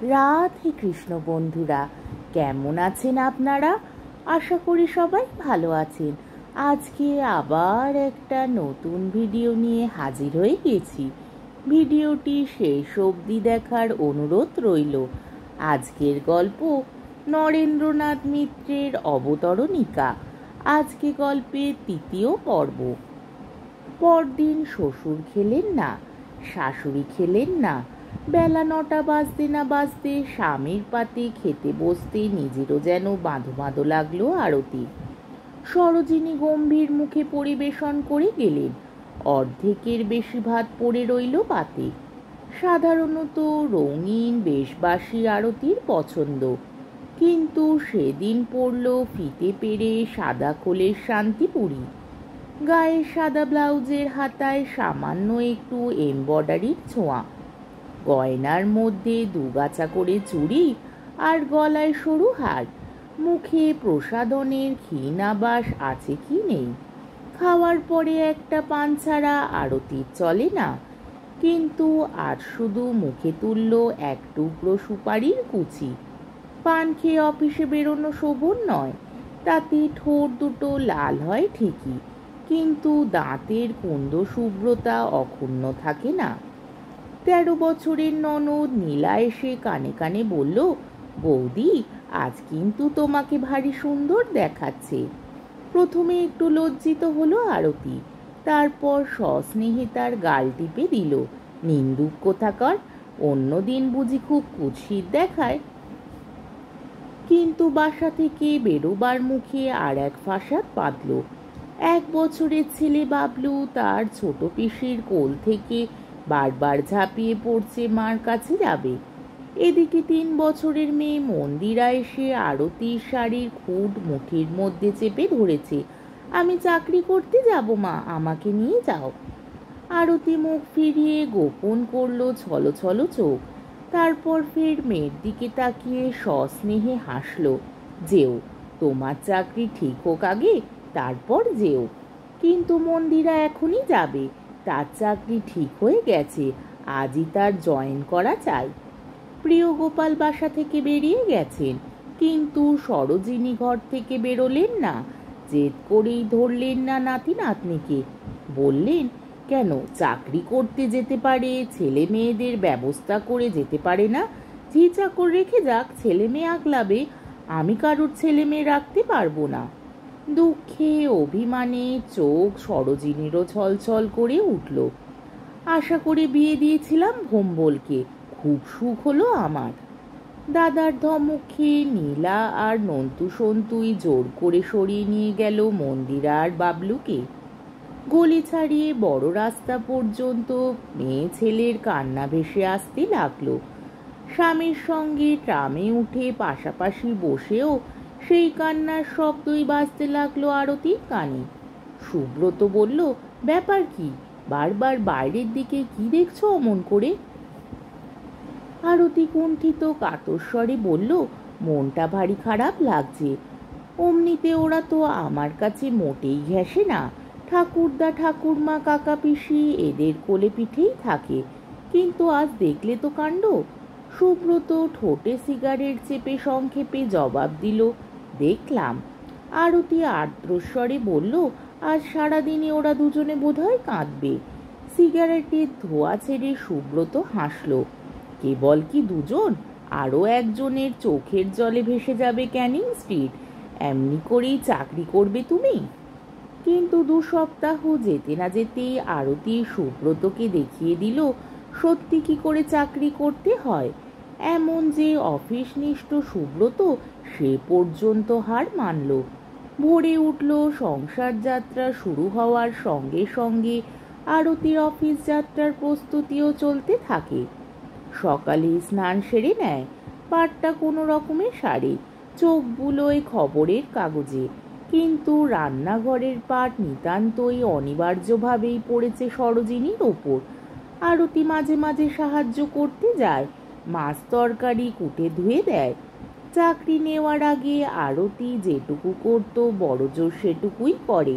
রাধে কৃষ্ণ বন্ধুরা, কেমন আছেন আপনারা? আশা করি সবাই ভালো আছেন। আজকে আবার একটা নতুন ভিডিও নিয়ে হাজির হয়ে গেছি। ভিডিওটি শেষ অবধি দেখার অনুরোধ রইল। আজকের গল্প নরেন্দ্রনাথ মিত্রের অবতরণিকা। আজকে গল্পের তৃতীয় পর্ব। পরদিন শ্বশুর খেলেন না, শাশুড়ি খেলেন না। বেলা 9টা বাজতে না বাজতে স্বামীর পাতে খেতে বসতে নিজেরও যেন বাঁধো বাঁধো লাগলো আরতি। সরোজিনী গম্ভীর মুখে পরিবেশন করে গেলেন। অর্ধেকের বেশি ভাত পড়ে রইল পাতে। সাধারণত রঙিন বেশবাসী আরতির পছন্দ, কিন্তু সেদিন পড়ল ফিতে পেরে সাদা খোলের শান্তিপুরি। গায়ে সাদা ব্লাউজের হাতায় সামান্য একটু এমব্রয়ডারির ছোঁয়া, গয়নার মধ্যে দুগাছা করে চুড়ি আর গলায় সরু হার। মুখে প্রসাদনের ক্ষীণ আবাস আছে কি নেই। খাওয়ার পরে একটা পান ছাড়া আরতির চলে না, কিন্তু আর শুধু মুখে তুলল এক টুকরো সুপারির কুচি। পান খেয়ে অফিসে বেরোনো শোভন নয়। তাতে ঠোঁট দুটো লাল হয় ঠিকই, কিন্তু দাঁতের কুন্দ শুভ্রতা অক্ষুণ্ণ থাকে না। 13 বছরের ননদ নীলা এসে কানে কানে বলল, বৌদি, আজ কিন্তু তোমাকে ভারী সুন্দর দেখাচ্ছে। প্রথমে একটু লজ্জিত হলো আরতি, তারপর সস্নেহে তার গাল টিপে দিল। নিন্দুক কোথাকার, অন্যদিন বুঝি খুব কুৎসিত দেখায়। কিন্তু বাসা থেকে বেরোবার মুখে আর এক ফাঁসাদ বাঁধল। 1 বছরের ছেলে বাবলু তার ছোট পিসির কোল থেকে বারবার ঝাঁপিয়ে পড়ছে মার কাছে যাবে। এদিকে 3 বছরের মেয়ে মন্দিরা এসে আরতির শাড়ির খুঁট মুঠির মধ্যে চেপে ধরেছে। আমি চাকরি করতে যাব মা, আমাকে নিয়ে যাও। আরতি মুখ ফিরিয়ে গোপন করলো ছলছল চোখ, তারপর ফের মেয়ের দিকে তাকিয়ে সস্নেহে হাসলো। যেও, তোমার চাকরি ঠিক হোক আগে, তারপর যেও। কিন্তু মন্দিরা এখনই যাবে, তার চাকরি ঠিক হয়ে গেছে, আজই তার জয়েন করা চাই। প্রিয় গোপাল বাসা থেকে বেরিয়ে গেছেন, কিন্তু সরোজিনী ঘর থেকে বেরোলেন না। জেদ করেই ধরলেন না নাতি নাতনিকে। বললেন, কেন চাকরি করতে যেতে পারে, ছেলে মেয়েদের ব্যবস্থা করে যেতে পারে না? ঝি চাকর রেখে যাক, ছেলে মেয়ে আগলাবে, আমি কারোর ছেলে মেয়ে রাখতে পারবো না। দুঃখে অভিমানে চোখ সরোজিনীরও ছলছল করে উঠল। আশা করে বিয়ে দিয়েছিলাম ভোম্বলকে, খুব সুখ হলো আমার। দাদার ধমক খেয়ে নীলা আর নন্তু সন্তুই জোর করে সরিয়ে নিয়ে গেল মন্দিরা আর বাবলুকে। গলি ছাড়িয়ে বড় রাস্তা পর্যন্ত মেয়ে ছেলের কান্না ভেসে আসতে লাগলো। স্বামীর সঙ্গে ট্রামে উঠে পাশাপাশি বসেও সেই কান্নার শব্দই বাজতে লাগলো আরতির কানে। সুব্রত বলল, ব্যাপার কি? বারবার বাইরের দিকে কি দেখছো অমন করে? আরতি কুণ্ঠিত কাতস্বরে বলল, মনটা ভারী খারাপ লাগছে। অমনিতে ওরা তো আমার কাছে মোটেই ঘেঁষে না। ঠাকুরদা ঠাকুরমা কাকা পিসি এদের কোলে পিঠেই থাকে, কিন্তু আজ দেখলে তো কাণ্ড। সুব্রত ঠোঁটে সিগারেট চেপে সংক্ষেপে জবাব দিল, দেখলাম। আরতি আর্দ্রস্বরে বলল, আজ সারাদিনে ওরা দুজনে বোধহয় কাঁদবে। সিগারেটের ধোঁয়া ছেড়ে সুব্রত হাসল। কেবল কি দুজন? আরও একজনের চোখের জলে ভেসে যাবে ক্যানিং স্ট্রিট। এমনি করেই চাকরি করবে তুমি? কিন্তু 2 সপ্তাহ যেতে না যেতেই আরতি সুব্রতকে দেখিয়ে দিল সত্যি কি করে চাকরি করতে হয়। এমন যে অফিসনিষ্ঠ সুব্রত সে পর্যন্ত হার মানল। ভোরে উঠল, সংসার যাত্রা শুরু হওয়ার সঙ্গে সঙ্গে আরতির অফিস যাত্রার প্রস্তুতিও চলতে থাকে। সকালে স্নান সেরে নেয়, পাটটা কোনো রকমে সারে, চোখ বুলোয় খবরের কাগজে। কিন্তু রান্নাঘরের পাট নিতান্তই অনিবার্যভাবেই পড়েছে সরোজিনীর ওপর। আরতি মাঝে মাঝে সাহায্য করতে যায়, মাছ তরকারি কুটে ধুয়ে দেয়। চাকরি নেওয়ার আগে আরতি যেটুকু করত বড়জোর সেটুকুই করে।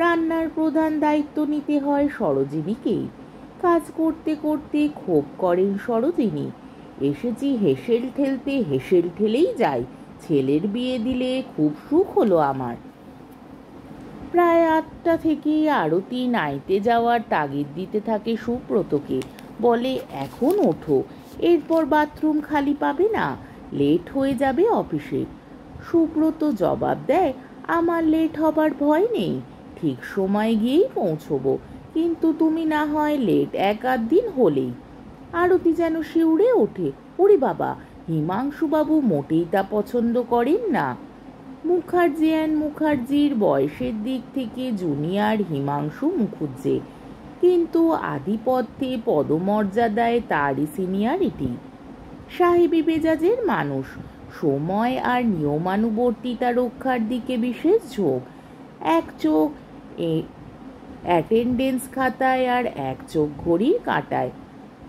রান্নার প্রধান দায়িত্ব নিতে হয় সরোজিনীকেই। কাজ করতে করতে ক্ষোভ করেন সরোজিনী। এসেছি হেসেল ঠেলতে, হেসেল ঠেলেই যাই। ছেলের বিয়ে দিলে খুব সুখ হলো আমার। প্রায় 8টা থেকেই আরতি নাইতে যাওয়ার তাগিদ দিতে থাকে সুব্রতকে। বলে, এখন ওঠো, এরপর বাথরুম খালি পাবে না, লেট হয়ে যাবে অফিসে। সুব্রত জবাব দেয়, আমার লেট হবার ভয় নেই, ঠিক সময় গিয়েই পৌঁছবো, কিন্তু তুমি না হয় লেট 1-8 দিন হলেই। আরতি যেন শিউরে ওঠে। ওরে বাবা, হিমাংশুবাবু মোটেই তা পছন্দ করেন না। মুখার্জি অ্যান্ড মুখার্জির বয়সের দিক থেকে জুনিয়র হিমাংশু মুখুজ্জে, কিন্তু আধিপত্যে পদমর্যাদায় তারই সিনিয়রিটি। সাহেবী মেজাজের মানুষ, সময় আর নিয়মানুবর্তিতা রক্ষার দিকে বিশেষ ঝোঁক। এক চোখ অ্যাটেন্ডেন্স খাতায় আর এক চোখ ঘড়ির কাঁটায়,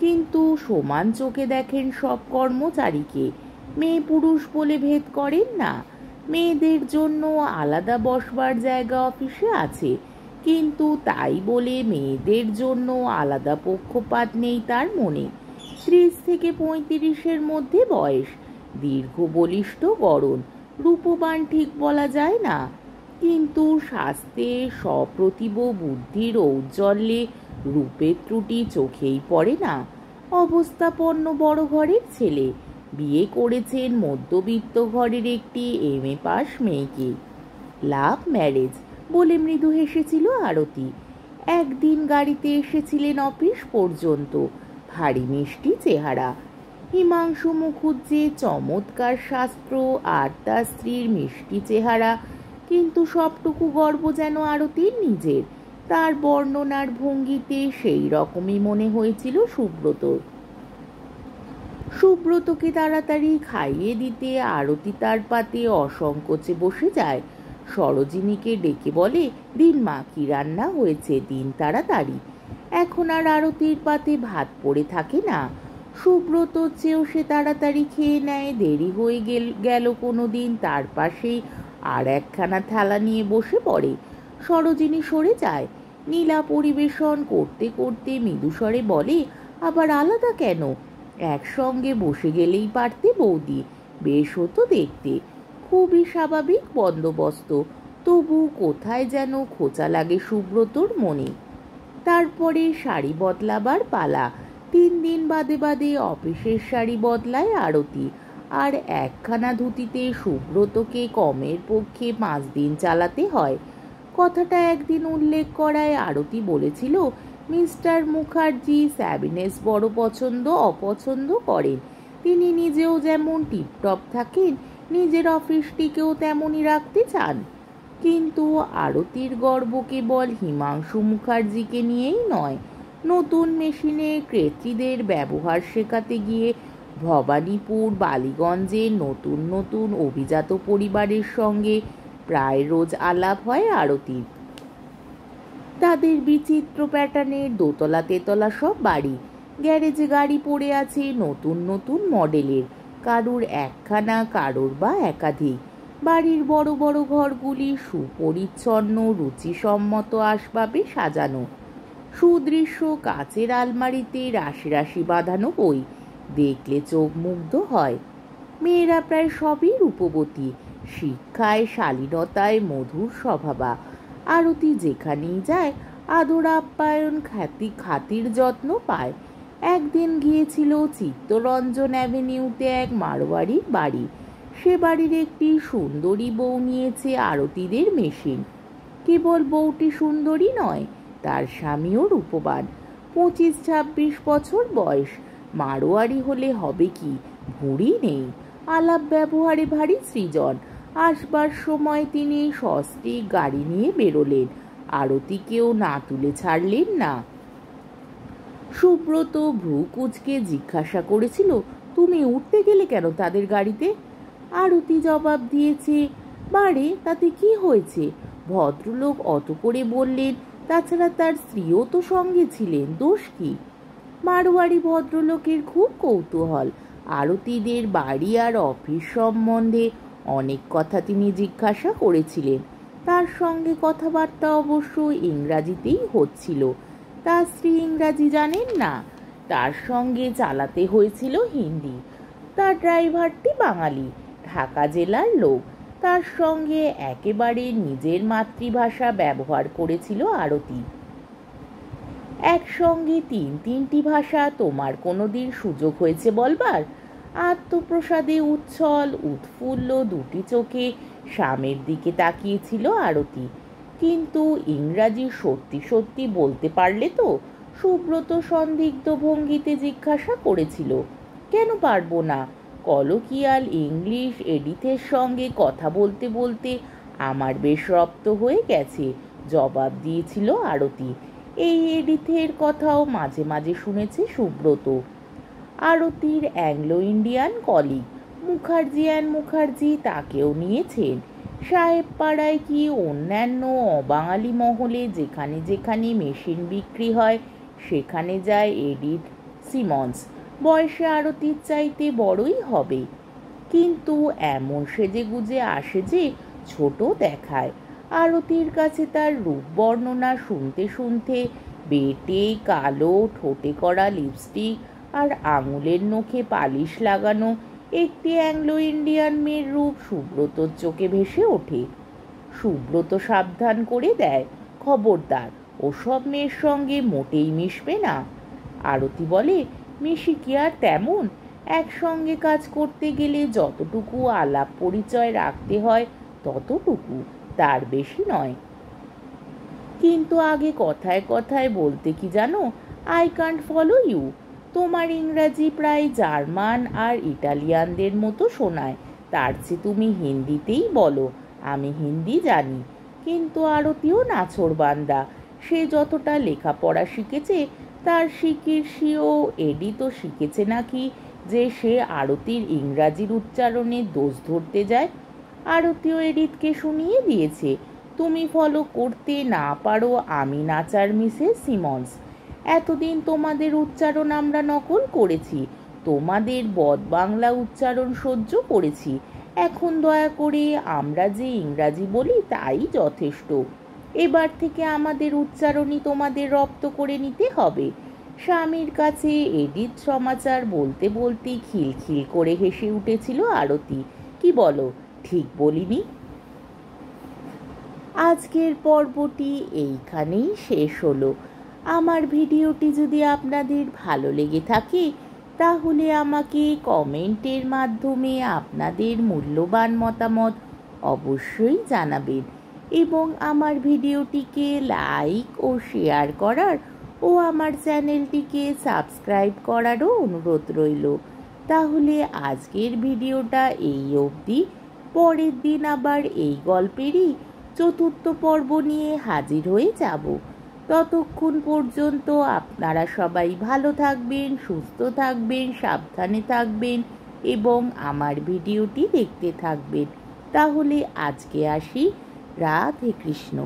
কিন্তু সমান চোখে দেখেন সব কর্মচারীকে। মেয়ে পুরুষ বলে ভেদ করেন না। মেয়েদের জন্য আলাদা বসবার জায়গা অফিসে আছে, কিন্তু তাই বলে মেয়েদের জন্য আলাদা পক্ষপাত নেই তার মনে। 30 থেকে 35-এর মধ্যে বয়স, দীর্ঘ বলিষ্ঠ গড়ন, রূপবান ঠিক বলা যায় না, কিন্তু স্বাস্থ্যে সপ্রতিভ বুদ্ধির ঔজ্জ্বল্যে রূপের ত্রুটি চোখেই পড়ে না। অবস্থাপন্ন বড় ঘরের ছেলে, বিয়ে করেছেন মধ্যবিত্ত ঘরের একটি MA পাস মেয়েকে। লাভ ম্যারেজ বলে মৃদু হেসেছিল আরতি। একদিন গাড়িতে এসেছিলেন অফিস পর্যন্ত, ভারী মিষ্টি চেহারা। হিমাংশু মুখুজ্জে চমৎকার শাস্ত্র আর তার স্ত্রীর মিষ্টি চেহারা, কিন্তু সবটুকু গর্ব যেন আরতির নিজের। তার বর্ণনার ভঙ্গিতে সেই রকমই মনে হয়েছিল সুব্রতর। সুব্রতকে তাড়াতাড়ি খাইয়ে দিতে আরতি তার পাতে অসংকোচে বসে যায়। সরোজিনীকে ডেকে বলে, দিন মা, কি রান্না হয়েছে, দিন তাড়াতাড়ি। এখন আর আরতির পাতে ভাত পড়ে থাকে না। সুব্রতর চেয়েও সে তাড়াতাড়ি খেয়ে নেয়। দেরি হয়ে গেল কোনো দিন তার পাশেই আর একখানা থালা নিয়ে বসে পড়ে। সরোজিনী সরে যায়। নীলা পরিবেশন করতে করতে মৃদুস্বরে বলে, আবার আলাদা কেন, একসঙ্গে বসে গেলেই পারতে বৌদি, বেশ হতো দেখতে। খুবই স্বাভাবিক বন্দোবস্ত, তবু কোথায় যেন খোঁচা লাগে সুব্রতর মনে। তারপরে শাড়ি বদলাবার পালা। 3 দিন বাদে বাদে অফিসের শাড়ি বদলায় আরতি, আর একখানা ধুতিতে সুব্রতকে কমের পক্ষে 5 দিন চালাতে হয়। কথাটা একদিন উল্লেখ করায় আরতি বলেছিল, মিস্টার মুখার্জি স্যাভিনেস বড় পছন্দ অপছন্দ করেন। তিনি নিজেও যেমন টিপটপ থাকেন, নিজের অফিসটিকেও তেমনই রাখতে চান। কিন্তু আরতির গর্ব কেবল হিমাংশু মুখার্জিকে নিয়েই নয়। নতুন মেশিনে ক্রেত্রীদের ব্যবহার শেখাতে গিয়ে ভবানীপুর বালিগঞ্জে নতুন নতুন অভিজাত পরিবারের সঙ্গে প্রায় রোজ আলাপ হয় আরতির। তাদের বিচিত্র প্যাটার্নের দোতলা তেতলা সব বাড়ি, গ্যারেজে গাড়ি পড়ে আছে নতুন নতুন মডেলের, কারুর একখানা, কারোর বা একাধিক। বাড়ির বড় বড় ঘরগুলি সুপরিচ্ছন্ন রুচিসম্মত আসবাবে সাজানো। সুদৃশ্য কাচের আলমারিতে রাশি রাশি বাঁধানো বই, দেখলে চোখ মুগ্ধ হয়। মেয়েরা প্রায় সবই রূপবতী, শিক্ষায় শালীনতায় মধুর স্বভাবা। আরতি যেখানেই যায় আদর আপ্যায়ন খাতির যত্ন পায়। একদিন গিয়েছিল চিত্তরঞ্জন অ্যাভিনিউতে এক মারোয়ারির বাড়ি। সে বাড়ির একটি সুন্দরী বউ নিয়েছে আরতিদের মেশিন। কেবল বউটি সুন্দরী নয়, তার স্বামীও রূপবান। 25-26 বছর বয়স। মারোয়ারি হলে হবে কি, ভুঁড়ি নেই। আলাপ ব্যবহারে ভারী সৃজন। আসবার সময় তিনি সস্ত্রীক গাড়ি নিয়ে বেরোলেন, আরতিকেও না তুলে ছাড়লেন না। সুব্রত ভ্রু কুঁচকে জিজ্ঞাসা করেছিল, তুমি উঠতে গেলে কেন তাদের গাড়িতে? আরতি জবাব দিয়েছে, বারে তাতে কি হয়েছে? ভদ্রলোক অত করে বললেন, তাছাড়া তার স্ত্রীও তো সঙ্গে ছিলেন, দোষ কি? মারোয়ারি ভদ্রলোকের খুব কৌতূহল। আরতিদের বাড়ি আর অফিস সম্বন্ধে অনেক কথা তিনি জিজ্ঞাসা করেছিলেন। তার সঙ্গে কথাবার্তা অবশ্য ইংরাজিতেই হচ্ছিল। তার স্ত্রী ইংরাজি জানেন না। তার সঙ্গে চালাতে হয়েছিল হিন্দি। তার ড্রাইভারটি বাঙালি, ঢাকা জেলার লোক। তার সঙ্গে একেবারে নিজের মাতৃভাষা ব্যবহার করেছিল আরতি। একসঙ্গে তিনটি ভাষা তোমার কোনোদিন সুযোগ হয়েছে বলবার? আত্মপ্রসাদে উচ্ছল উৎফুল্ল দুটি চোখে স্বামীর দিকে তাকিয়েছিল আরতি। কিন্তু ইংরাজি সত্যি সত্যি বলতে পারলে তো? সুব্রত সন্দিগ্ধ ভঙ্গিতে জিজ্ঞাসা করেছিল। কেন পারবো না? কলকিয়াল ইংলিশ এডিথের সঙ্গে কথা বলতে বলতে আমার বেশ রপ্ত হয়ে গেছে, জবাব দিয়েছিল আরতি। এই এডিথের কথাও মাঝে মাঝে শুনেছে সুব্রত। আরতির অ্যাংলো ইন্ডিয়ান কলিগ মুখার্জি তাকেও নিয়েছেন। সাহেব পাড়ায় কি অন্যান্য অবাঙালি মহলে যেখানে যেখানে মেশিন বিক্রি হয় সেখানে যায় এডিথ সিমন্স। বয়সে আরতির চাইতে বড়ই হবে, কিন্তু এমন সেজেগুজে আসে যে ছোট দেখায়। আরতির কাছে তার রূপ বর্ণনা শুনতে শুনতে বেটে কালো ঠোঁটে করা লিপস্টিক আর আঙুলের নখে পালিশ লাগানো একটি অ্যাংলো ইন্ডিয়ান মেয়ের রূপ সুব্রতর চোখে ভেসে ওঠে। সুব্রত সাবধান করে দেয়, খবরদার, ওসব মেয়ের সঙ্গে মোটেই মিশবে না। আরতি বলে, মিশি কি আর তেমন? একসঙ্গে কাজ করতে গেলে যতটুকু আলাপ পরিচয় রাখতে হয় ততটুকু, তার বেশি নয়। কিন্তু আগে কথায় কথায় বলতে কি জানো, আই কান্ট ফলো ইউ। তোমার ইংরাজি প্রায় জার্মান আর ইটালিয়ানদের মতো শোনায়। তার চেয়ে তুমি হিন্দিতেই বলো। আমি হিন্দি জানি, কিন্তু আরতিও নাছোড়বান্দা। সে যতটা লেখাপড়া শিখেছে তার শিকিরশিও এডি তো শিখেছে নাকি যে সে আরতির ইংরাজির উচ্চারণে দোষ ধরতে যায়। আরতিও এডিথকে শুনিয়ে দিয়েছে, তুমি ফলো করতে না পারো আমি নাচার মিসেস সিমন্স। এতদিন তোমাদের উচ্চারণ আমরা নকল করেছি, তোমাদের বদ বাংলা উচ্চারণ সহ্য করেছি। এখন দয়া করে আমরা যে ইংরাজি বলি তাই যথেষ্ট। এবার থেকে আমাদের উচ্চারণই তোমাদের রপ্ত করে নিতে হবে। স্বামীর কাছে এডিথ সমাচার বলতে বলতে খিলখিল করে হেসে উঠেছিল আরতি। কি বলো, ঠিক বলিনি? আজকের পর্বটি এইখানেই শেষ হলো। আমার ভিডিওটি যদি আপনাদের ভালো লেগে থাকে তাহলে আমাকে কমেন্টের মাধ্যমে আপনাদের মূল্যবান মতামত অবশ্যই জানাবেন এবং আমার ভিডিওটিকে লাইক ও শেয়ার করার ও আমার চ্যানেলটিকে সাবস্ক্রাইব করারও অনুরোধ রইল। তাহলে আজকের ভিডিওটা এই অবধি। পরের দিন আবার এই গল্পেরই চতুর্থ পর্ব নিয়ে হাজির হয়ে যাব। ততক্ষণ পর্যন্ত আপনারা সবাই ভালো থাকবেন, সুস্থ থাকবেন, সাবধানে থাকবেন এবং আমার ভিডিওটি দেখতে থাকবেন। তাহলে আজকে আসি। রাধে কৃষ্ণ।